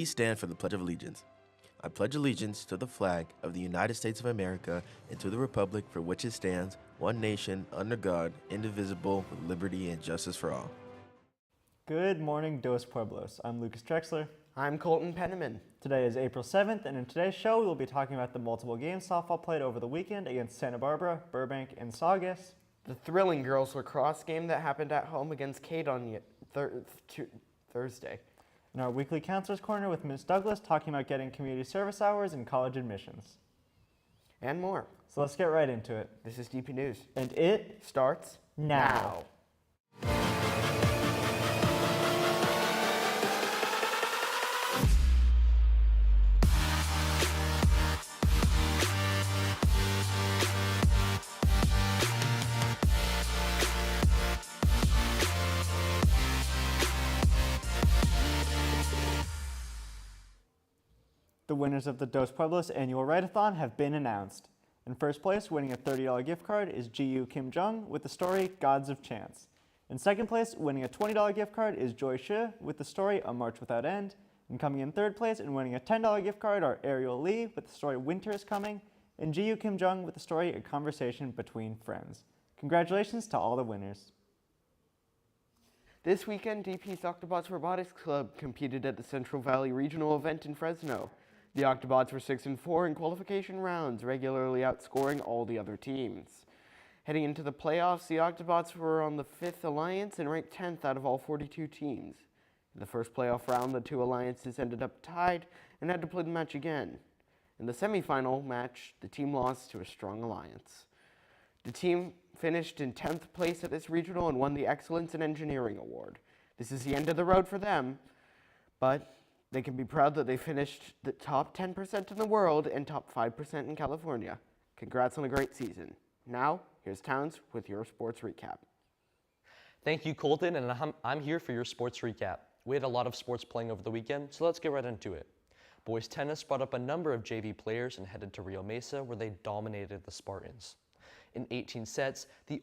Please stand for the Pledge of Allegiance. I pledge allegiance to the flag of the United States of America and to the republic for which it stands, one nation, under God, indivisible, with liberty and justice for all. Good morning, Dos Pueblos. I'm Lucas Drexler. I'm Colton Penniman. Today is April 7th, and in today's show, we'll be talking about the multiple games softball played over the weekend against Santa Barbara, Burbank, and Saugus. The thrilling girls lacrosse game that happened at home against Cade on Thursday. And our weekly Counselor's Corner with Ms. Douglas talking about getting community service hours and college admissions. And more. So let's get right into it. This is DP News. And it Starts now. The winners of the Dos Pueblos annual write-a-thon have been announced. In first place, winning a $30 gift card, is Ji-Yu Kim Jung with the story Gods of Chance. In second place, winning a $20 gift card, is Joy Shi with the story A March Without End. And coming in third place and winning a $10 gift card are Ariel Lee with the story Winter is Coming, and Ji-Yu Kim Jung with the story A Conversation Between Friends. Congratulations to all the winners. This weekend, DP's Octobots Robotics Club competed at the Central Valley Regional event in Fresno. The Octobots were 6-4 in qualification rounds, regularly outscoring all the other teams. Heading into the playoffs, the Octobots were on the 5th alliance and ranked 10th out of all 42 teams. In the first playoff round, the two alliances ended up tied and had to play the match again. In the semifinal match, the team lost to a strong alliance. The team finished in 10th place at this regional and won the Excellence in Engineering Award. This is the end of the road for them, but they can be proud that they finished the top 10% in the world and top 5% in California. Congrats on a great season. Now, here's Towns with your sports recap. Thank you, Colton, and I'm here for your sports recap. We had a lot of sports playing over the weekend, so let's get right into it. Boys tennis brought up a number of JV players and headed to Rio Mesa, where they dominated the Spartans. In 18 sets, the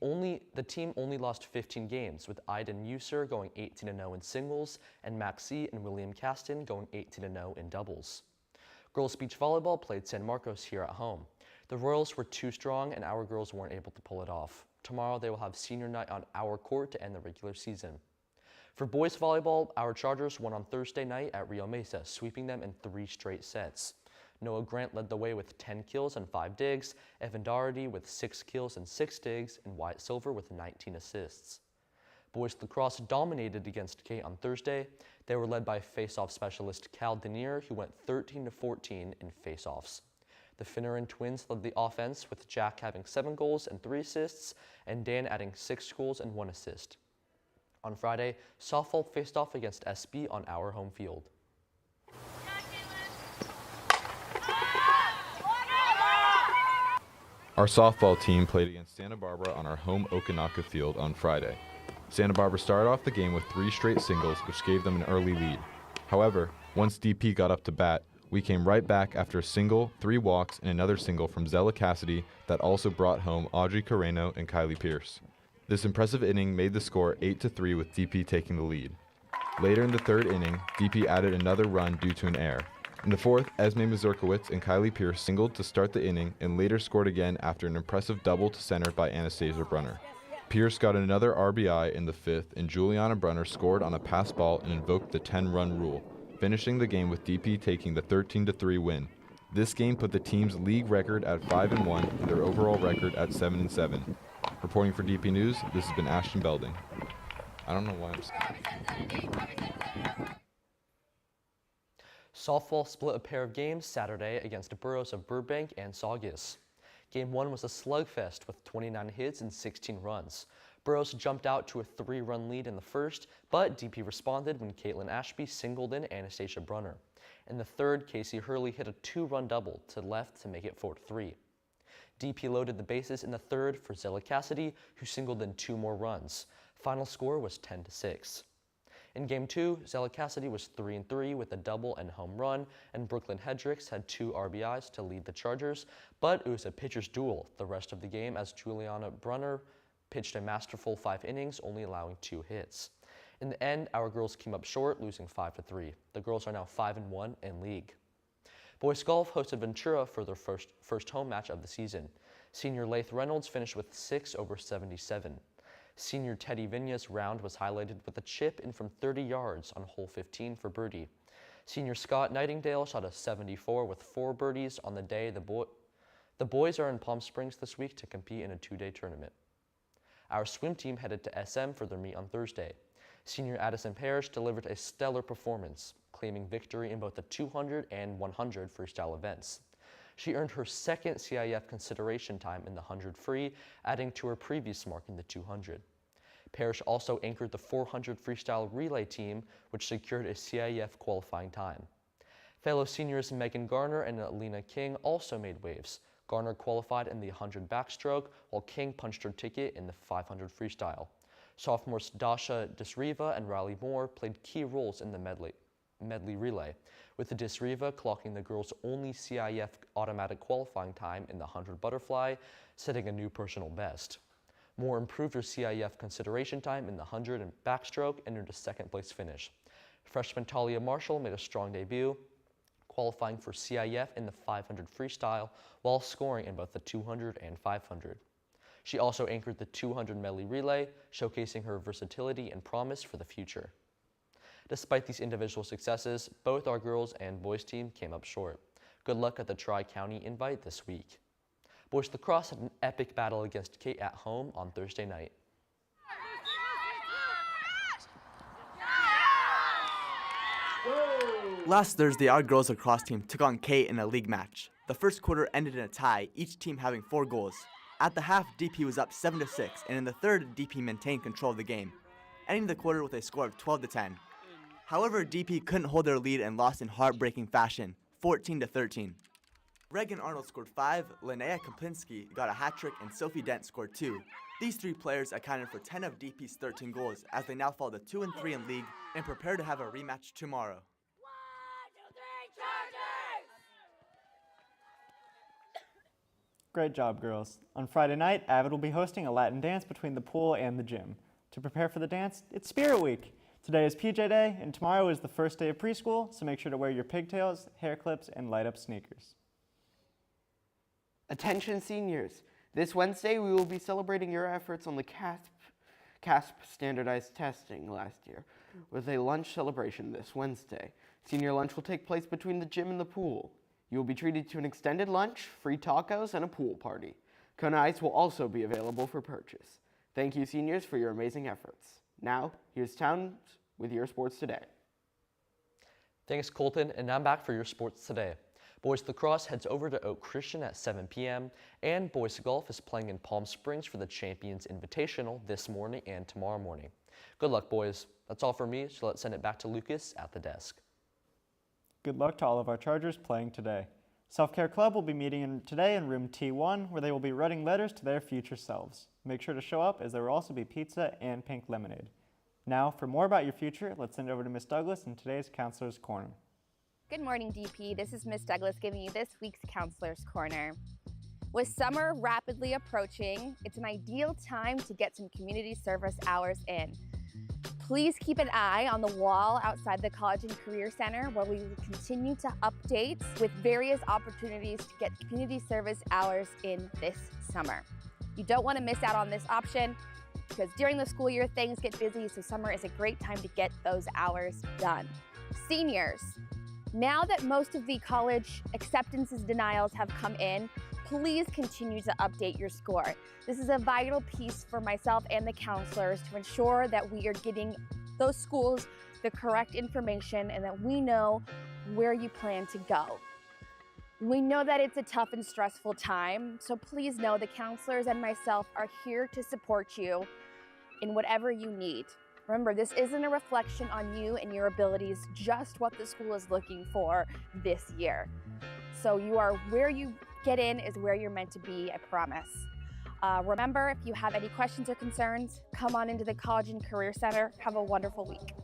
team only lost 15 games, with Aiden User going 18-0 in singles and Maxi and William Caston going 18-0 in doubles. Girls beach volleyball played San Marcos here at home. The Royals were too strong and our girls weren't able to pull it off. Tomorrow they will have senior night on our court to end the regular season. For boys volleyball, our Chargers won on Thursday night at Rio Mesa, sweeping them in 3 straight sets. Noah Grant led the way with 10 kills and 5 digs, Evan Doherty with 6 kills and 6 digs, and Wyatt Silver with 19 assists. Boys lacrosse dominated against Kate on Thursday. They were led by face-off specialist Cal Denier, who went 13-14 in face-offs. The Finneran twins led the offense, with Jack having 7 goals and 3 assists, and Dan adding 6 goals and 1 assist. On Friday, softball faced off against SB on our home field. Our softball team played against Santa Barbara on our home Okanaka field on Friday. Santa Barbara started off the game with 3 straight singles, which gave them an early lead. However, once DP got up to bat, we came right back after a single, 3 walks, and another single from Zella Cassidy that also brought home Audrey Carreno and Kylie Pierce. This impressive inning made the score 8-3 with DP taking the lead. Later in the 3rd inning, DP added another run due to an error. In the 4th, Esme Mazurkowicz and Kylie Pierce singled to start the inning and later scored again after an impressive double to center by Anastasia Brunner. Pierce got another RBI in the 5th, and Juliana Brunner scored on a pass ball and invoked the 10-run rule, finishing the game with DP taking the 13-3 win. This game put the team's league record at 5-1 and their overall record at 7-7. Reporting for DP News, this has been Ashton Belding. I don't know why I'm... Softball split a pair of games Saturday against the boroughs of Burbank and Saugus. Game 1 was a slugfest with 29 hits and 16 runs. Burroughs jumped out to a 3-run lead in the first, but DP responded when Caitlin Ashby singled in Anastasia Brunner. In the 3rd, Casey Hurley hit a 2-run double to left to make it 4-3. DP loaded the bases in the 3rd for Zella Cassidy, who singled in 2 more runs. Final score was 10-6. In Game 2, Zella Cassidy was 3-3 with a double and home run, and Brooklyn Hedricks had 2 RBIs to lead the Chargers, but it was a pitcher's duel the rest of the game as Juliana Brunner pitched a masterful 5 innings, only allowing 2 hits. In the end, our girls came up short, losing 5-3. The girls are now 5-1 in league. Boys golf hosted Ventura for their first home match of the season. Senior Lath Reynolds finished with 6 over 77. Senior Teddy Vigna's round was highlighted with a chip in from 30 yards on hole 15 for birdie. Senior Scott Nightingale shot a 74 with 4 birdies on the day. The boys are in Palm Springs this week to compete in a 2-day tournament. Our swim team headed to SM for their meet on Thursday. Senior Addison Parrish delivered a stellar performance, claiming victory in both the 200 and 100 freestyle events. She earned her second CIF consideration time in the 100 free, adding to her previous mark in the 200. Parrish also anchored the 400 freestyle relay team, which secured a CIF qualifying time. Fellow seniors Megan Garner and Alina King also made waves. Garner qualified in the 100 backstroke, while King punched her ticket in the 500 freestyle. Sophomores Dasha Disriva and Riley Moore played key roles in the medley relay, with the Disriva clocking the girls' only CIF automatic qualifying time in the 100 butterfly, setting a new personal best. Moore improved her CIF consideration time in the 100 and backstroke and earned a second-place finish. Freshman Talia Marshall made a strong debut, qualifying for CIF in the 500 freestyle while scoring in both the 200 and 500. She also anchored the 200 medley relay, showcasing her versatility and promise for the future. Despite these individual successes, both our girls and boys team came up short. Good luck at the Tri-County invite this week. Boys lacrosse had an epic battle against Kate at home on Thursday night. Last Thursday, our girls lacrosse team took on Kate in a league match. The first quarter ended in a tie, each team having 4 goals. At the half, DP was up 7-6, and in the third, DP maintained control of the game, ending the quarter with a score of 12-10. However, DP couldn't hold their lead and lost in heartbreaking fashion, 14-13. Reagan Arnold scored 5, Linnea Kaplinski got a hat trick, and Sophie Dent scored 2. These 3 players accounted for 10 of DP's 13 goals as they now fall to 2-3 in league and prepare to have a rematch tomorrow. 1, 2, 3, Chargers! Great job, girls. On Friday night, Avid will be hosting a Latin dance between the pool and the gym. To prepare for the dance, it's Spirit Week. Today is PJ Day, and tomorrow is the first day of preschool, so make sure to wear your pigtails, hair clips, and light-up sneakers. Attention seniors, this Wednesday we will be celebrating your efforts on the CASP standardized testing last year with a lunch celebration this Wednesday. Senior lunch will take place between the gym and the pool. You will be treated to an extended lunch, free tacos, and a pool party. Kona Ice will also be available for purchase. Thank you seniors for your amazing efforts. Now, here's Towns with your Sports Today. Thanks, Colton, and I'm back for your Sports Today. Boys lacrosse heads over to Oak Christian at 7 p.m., and boys golf is playing in Palm Springs for the Champions Invitational this morning and tomorrow morning. Good luck, boys. That's all for me, so let's send it back to Lucas at the desk. Good luck to all of our Chargers playing today. Self-Care Club will be meeting today in room T1, where they will be writing letters to their future selves. Make sure to show up, as there will also be pizza and pink lemonade. Now, for more about your future, let's send it over to Miss Douglas in today's Counselor's Corner. Good morning, DP. This is Miss Douglas giving you this week's Counselor's Corner. With summer rapidly approaching, it's an ideal time to get some community service hours in. Please keep an eye on the wall outside the College and Career Center, where we will continue to update with various opportunities to get community service hours in this summer. You don't want to miss out on this option, because during the school year, things get busy, so summer is a great time to get those hours done. Seniors, now that most of the college acceptances denials have come in, please continue to update your score. This is a vital piece for myself and the counselors to ensure that we are getting those schools the correct information and that we know where you plan to go. We know that it's a tough and stressful time, so please know the counselors and myself are here to support you in whatever you need. Remember, this isn't a reflection on you and your abilities, just what the school is looking for this year. So you are where you get in is where you're meant to be, I promise. Remember, if you have any questions or concerns, come on into the College and Career Center. Have a wonderful week.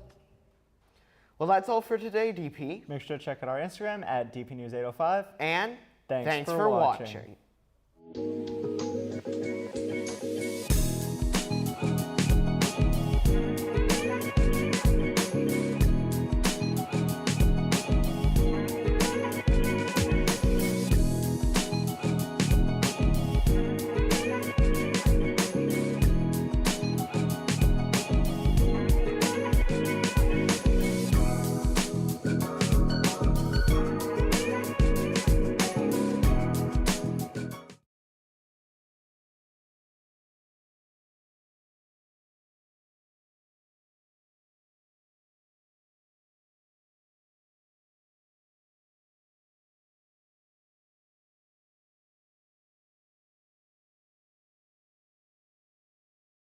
Well, that's all for today, DP. Make sure to check out our Instagram at DPNews 805. And Thanks for watching. watching.